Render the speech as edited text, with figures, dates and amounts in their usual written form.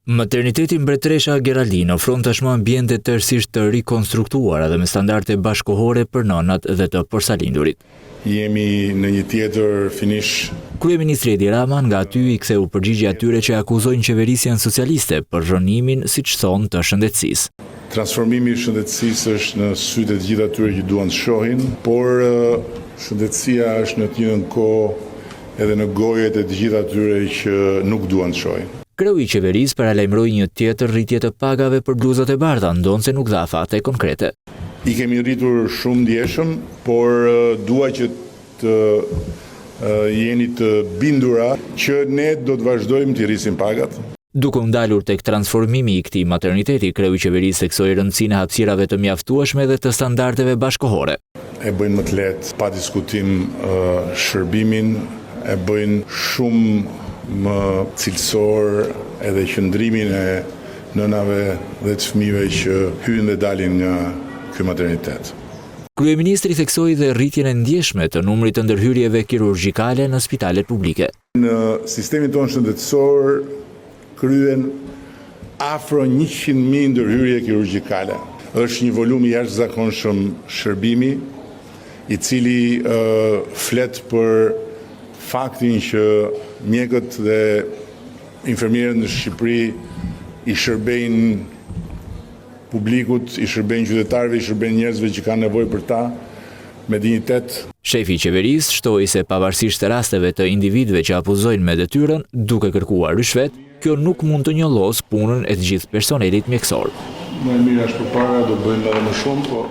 Materniteti Mbretëresha Geraldine ofron tashmë ambiente tërësisht të rikonstruktuara dhe me standarde bashkëkohore për nënat dhe të përsalindurit. Jemi në një tjetër finish. Kryeministri Edi Rama nga aty i ktheu përgjigje atyre që akuzojnë qeverisjen socialiste për rrënimin, siç thonë, të shëndetësisë. Transformimi i shëndetësisë është në sytë të gjithë atyre që duan të shohin, por shëndetësia është në të njëjtën kohë edhe në gojet e të gjithë atyre që nuk duan të shohin. Kreu i qeverisë paralajmëroi një tjetër rritje të pagave për bluzat e bardha, ndonse nuk dha fate konkrete. I kemi rritur shumë ndjeshëm, por dua që të jeni të bindura që ne do të vazhdojmë të rrisim pagat. Duke u ndalur tek transformimi i këtij materniteti, kreu i qeverisë theksoi rëndësinë e hapësirave të mjaftueshme dhe të standardeve bashkëkohore. E bëjnë më të lehtë pa diskutim shërbimin, e bëjnë shumë më cilësor edhe qëndrimin e nënave dhe të fëmijëve që hyjnë dhe dalin nga ky maternitet. Kryeministri theksoi dhe rritjen e ndjeshme të numrit të ndërhyrjeve kirurgjikale në spitalet publike. Në sistemin tonë shëndetësor kryen afro 100.000 ndërhyrje kirurgjikale. Është një volum i jashtëzakonshëm shërbimi, i cili flet për faktin që mjekët dhe infermierët në Shqipëri i shërbejnë publikut, i shërbejnë qytetarëve, i shërbejnë njerëzve që kanë nevojë për ta me dinjitet. Shefi i qeverisë shtoi se pavarësisht të rasteve të individëve që abuzojnë me detyrën duke kërkuar rishvet, kjo nuk mund të njollos punën e të gjithë personelit mjekësor. Më e mira është përpara, do bëjmë edhe më shumë, po